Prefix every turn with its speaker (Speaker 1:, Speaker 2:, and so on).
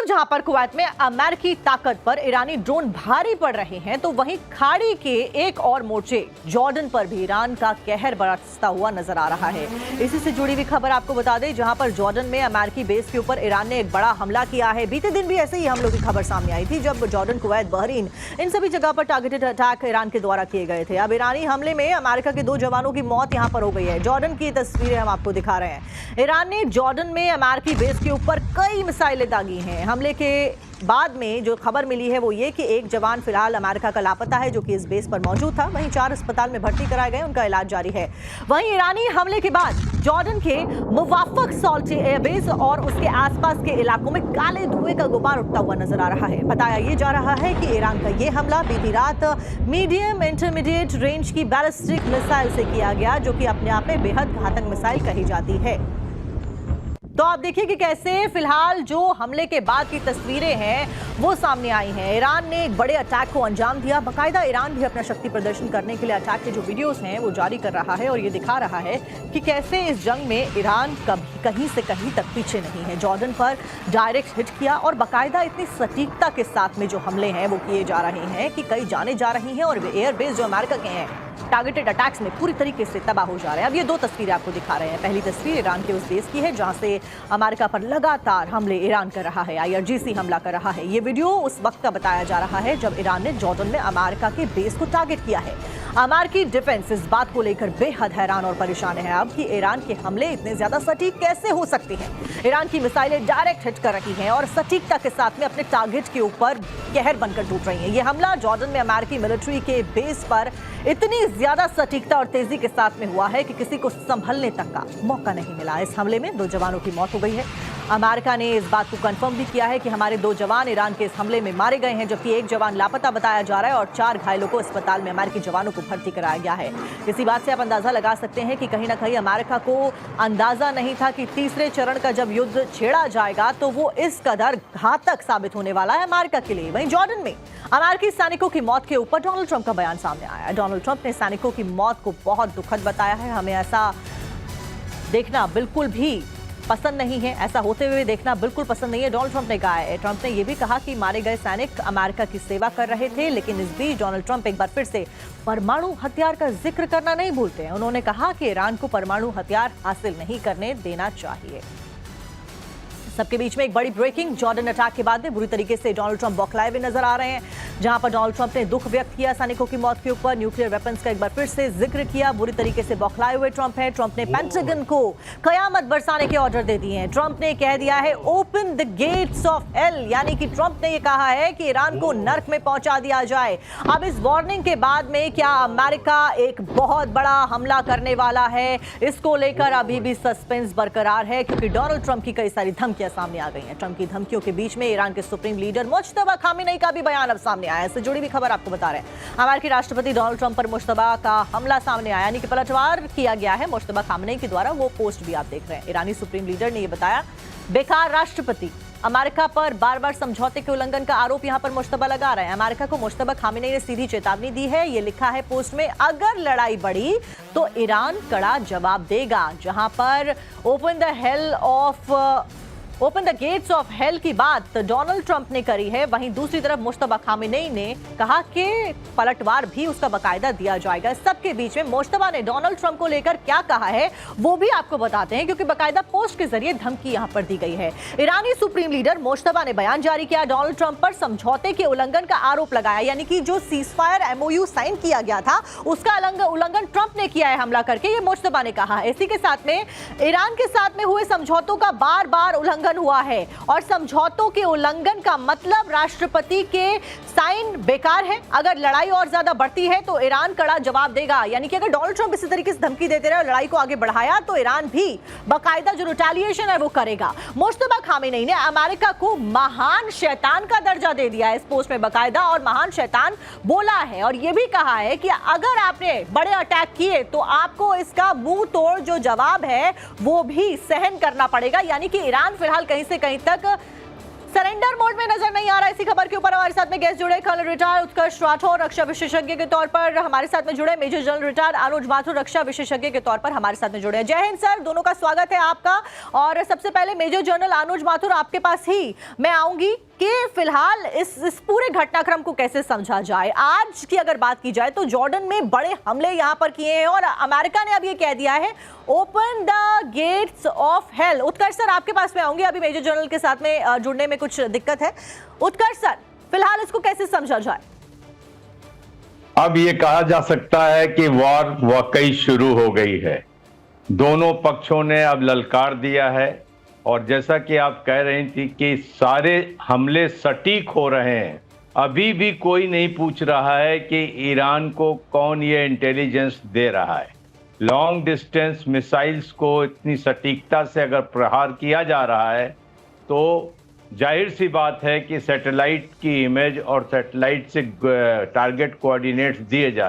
Speaker 1: तरफ जहां पर कुवैत में अमेरिकी ताकत पर ईरानी ड्रोन भारी पड़ रहे हैं, तो वहीं खाड़ी के एक और मोर्चे जॉर्डन पर भी ईरान का कहर बरसता हुआ नजर आ रहा है। इसी से जुड़ी हुई खबर आपको बता दें, जहां पर जॉर्डन में अमेरिकी बेस के ऊपर ईरान ने एक बड़ा हमला किया है। बीते दिन भी ऐसे ही हमलों की खबर सामने आई थी, जब जॉर्डन, कुवैत, बहरीन, इन सभी जगह पर टारगेटेड अटैक ईरान के द्वारा किए गए थे। अब ईरानी हमले में अमेरिका के 2 जवानों की मौत यहां पर हो गई है। जॉर्डन की तस्वीरें हम आपको दिखा रहे हैं। ईरान ने जॉर्डन में अमेरिकी बेस के ऊपर कई मिसाइलें दागी हैं। हमले के बाद में जो खबर मिली है वो ये कि एक जवान फिलहाल अमेरिका का लापता है, जो कि इस बेस पर मौजूद था। वहीं 4 अस्पताल में भर्ती कराए गए, उनका इलाज जारी है। वहीं ईरानी हमले के बाद जॉर्डन के मुवाफक सॉल्टी एयरबेस और उसके आसपास के इलाकों में काले धुएं का गुबार उठता हुआ नजर आ रहा है। बताया ये जा रहा है कि ईरान का ये हमला बीती रात मीडियम इंटरमीडिएट रेंज की बैलिस्टिक मिसाइल से किया गया, जो कि अपने आप में बेहद घातक मिसाइल कही जाती है। तो आप देखिए कि कैसे फिलहाल जो हमले के बाद की तस्वीरें हैं वो सामने आई हैं। ईरान ने एक बड़े अटैक को अंजाम दिया। बाकायदा ईरान भी अपना शक्ति प्रदर्शन करने के लिए अटैक के जो वीडियोस हैं वो जारी कर रहा है और ये दिखा रहा है कि कैसे इस जंग में ईरान कभी कहीं से कहीं तक पीछे नहीं है। जॉर्डन पर डायरेक्ट हिट किया और बाकायदा इतनी सटीकता के साथ में जो हमले हैं वो किए जा रहे हैं कि कई जाने जा रही हैं और एयरबेस जो अमेरिका के हैं टारगेटेड अटैक्स में पूरी तरीके से तबाह हो जा रहे हैं। अब ये 2 तस्वीरें आपको दिखा रहे हैं। पहली तस्वीर ईरान के उस देश की है जहां से अमेरिका पर लगातार हमले ईरान कर रहा है, IRGC हमला कर रहा है। ये वीडियो उस वक्त का बताया जा रहा है जब ईरान ने जॉर्डन में अमेरिका के बेस को टारगेट किया है। अमेरिकी डिफेंस इस बात को लेकर बेहद हैरान और परेशान है अब कि ईरान के हमले इतने ज्यादा सटीक कैसे हो सकते हैं। ईरान की मिसाइलें डायरेक्ट हिट कर रही हैं और सटीकता के साथ में अपने टारगेट के ऊपर कहर बनकर टूट रही हैं। ये हमला जॉर्डन में अमेरिकी मिलिट्री के बेस पर इतनी ज्यादा सटीकता और तेजी के साथ में हुआ है कि किसी को संभलने तक का मौका नहीं मिला। इस हमले में 2 जवानों की मौत हो गई है। अमेरिका ने इस बात को कंफर्म भी किया है कि हमारे 2 जवान ईरान के इस हमले में मारे गए हैं, जबकि 1 जवान लापता बताया जा रहा है और 4 घायलों को अस्पताल में अमेरिकी जवानों को भर्ती कराया गया है। इसी बात से आप अंदाजा लगा सकते हैं कि कहीं ना कहीं अमेरिका को अंदाजा नहीं था कि तीसरे चरण का जब युद्ध छेड़ा जाएगा तो वो इस कदर घातक साबित होने वाला है अमेरिका के लिए। वहीं जॉर्डन में अमेरिकी सैनिकों की मौत के ऊपर डोनाल्ड ट्रंप का बयान सामने आया है। डोनाल्ड ट्रंप ने सैनिकों की मौत को बहुत दुखद बताया है। हमें ऐसा देखना बिल्कुल भी पसंद नहीं है, ऐसा होते हुए देखना बिल्कुल पसंद नहीं है, डोनाल्ड ट्रंप ने कहा है। ट्रंप ने यह भी कहा कि मारे गए सैनिक अमेरिका की सेवा कर रहे थे, लेकिन इस बीच डोनाल्ड ट्रंप एक बार फिर से परमाणु हथियार का जिक्र करना नहीं भूलते हैं। उन्होंने कहा कि ईरान को परमाणु हथियार हासिल नहीं करने देना चाहिए। सबके बीच में एक बड़ी ब्रेकिंग, जॉर्डन अटैक के बाद में बुरी तरीके से डोनाल्ड ट्रंप बौखलाए हुए नजर आ रहे हैं, जहां पर डोनाल्ड ट्रंप ने दुख व्यक्त किया सैनिकों की मौत के ऊपर। न्यूक्लियर वेपन्स का एक बार फिर से जिक्र किया। बुरी तरीके से बौखलाए हुए ट्रंप है। ट्रंप ने पेंटागन को कयामत बरसाने के ऑर्डर दे दिए हैं। ट्रंप ने कह दिया है open the gates of hell, यानी कि ट्रंप ने यह कहा है कि ईरान को नर्क में पहुंचा दिया जाए। अब इस वार्निंग के बाद में क्या अमेरिका एक बहुत बड़ा हमला करने वाला है, इसको लेकर अभी भी सस्पेंस बरकरार है, क्योंकि डोनाल्ड ट्रंप की कई सारी धमकियां सामने आ गई हैं। ट्रंप की धमकियों के बीच में ईरान के सुप्रीम लीडर मुज्तबा खामेनेई का भी बयान अब सामने आया है। इससे जुड़ी भी खबर आपको बता रहे हैं। अमेरिकी राष्ट्रपति डोनाल्ड ट्रंप पर मुज्तबा का हमला सामने आया, यानी कि पलटवार किया गया है मुज्तबा खामेनेई के द्वारा। वो पोस्ट भी आप देख रहे हैं। ईरानी सुप्रीम लीडर ने यह बताया, बेकार राष्ट्रपति अमेरिका पर बार बार समझौते के उल्लंघन का आरोप यहां पर मुज्तबा लगा रहे हैं। अमेरिका को मुज्तबा खामेनेई ने सीधी चेतावनी दी है। ये लिखा है पोस्ट में, अगर लड़ाई बढ़ी तो ईरान कड़ा जवाब देगा। जहां पर open the gates of hell की बात डोनाल्ड ट्रंप ने करी है, वहीं दूसरी तरफ मुज्तबा खामेनेई ने कहा कि पलटवार भी उसका बाकायदा दिया जाएगा। सबके बीच में मुज्तबा ने डोनाल्ड ट्रंप को लेकर क्या कहा है वो भी आपको बताते हैं, क्योंकि बाकायदा पोस्ट के जरिए धमकी यहां पर दी गई है। ईरानी सुप्रीम लीडर मुज्तबा ने बयान जारी किया, डोनाल्ड ट्रंप पर समझौते के उल्लंघन का आरोप लगाया, यानी कि जो सीजफायर MOU साइन किया गया था उसका उल्लंघन ट्रंप ने किया है हमला करके, ये मुज्तबा ने कहा। इसी के साथ में ईरान के साथ में हुए समझौतों का बार बार उल्लंघन हुआ है और समझौतों के उल्लंघन का मतलब राष्ट्रपति के साइन बेकार है। अगर लड़ाई और ज्यादा बढ़ती है तो ईरान कड़ा जवाब देगा, यानी कि अगर डोनाल्ड ट्रंप इसी तरीके से धमकी देते रहे और लड़ाई को आगे बढ़ाया तो ईरान भी बाकायदा जो रिटेलिएशन है वो करेगा। मुज्तबा खामेनेई ने अमेरिका को महान शैतान का दर्जा दे दिया है इस पोस्ट में बाकायदा, और महान शैतान बोला है और यह भी कहा है कि अगर आपने बड़े अटैक किए तो आपको इसका मुंह तोड़ जो जवाब है वो भी सहन करना पड़ेगा। यानी कि ईरान फिलहाल कहीं से कहीं तक सरेंडर मोड में नजर नहीं आ रहा। इसी खबर के ऊपर हमारे साथ में गेस्ट जुड़े कर्नल रिटायर्ड उत्कर्ष राठौर रक्षा विशेषज्ञ के तौर पर हमारे साथ में जुड़े, मेजर जनरल रिटायर्ड अनुज माथुर रक्षा विशेषज्ञ के तौर पर हमारे साथ में जुड़े। जय हिंद सर, दोनों का स्वागत है आपका। और सबसे पहले मेजर जनरल अनुज माथुर, आपके पास ही मैं आऊंगी कि फिलहाल इस पूरे घटनाक्रम को कैसे समझा जाए। आज की अगर बात की जाए तो जॉर्डन में बड़े हमले यहां पर किए हैं और अमेरिका ने अब ये कह दिया है open the gates of hell. Utkarsh sir, आपके पास में आऊंगी, अभी मेजर जनरल के साथ में जुड़ने में कुछ दिक्कत है। उत्कर्ष सर, फिलहाल इसको कैसे समझा जाए?
Speaker 2: अब ये कहा जा सकता है कि वॉर वाकई शुरू हो गई है। दोनों पक्षों ने अब ललकार दिया है और जैसा कि आप कह रही थी कि सारे हमले सटीक हो रहे हैं। अभी भी कोई नहीं पूछ रहा है कि ईरान को कौन ये इंटेलिजेंस दे रहा है। लॉन्ग डिस्टेंस मिसाइल्स को इतनी सटीकता से अगर प्रहार किया जा रहा है तो जाहिर सी बात है कि सैटेलाइट की इमेज और सैटेलाइट से टारगेट कोऑर्डिनेट्स दिए जा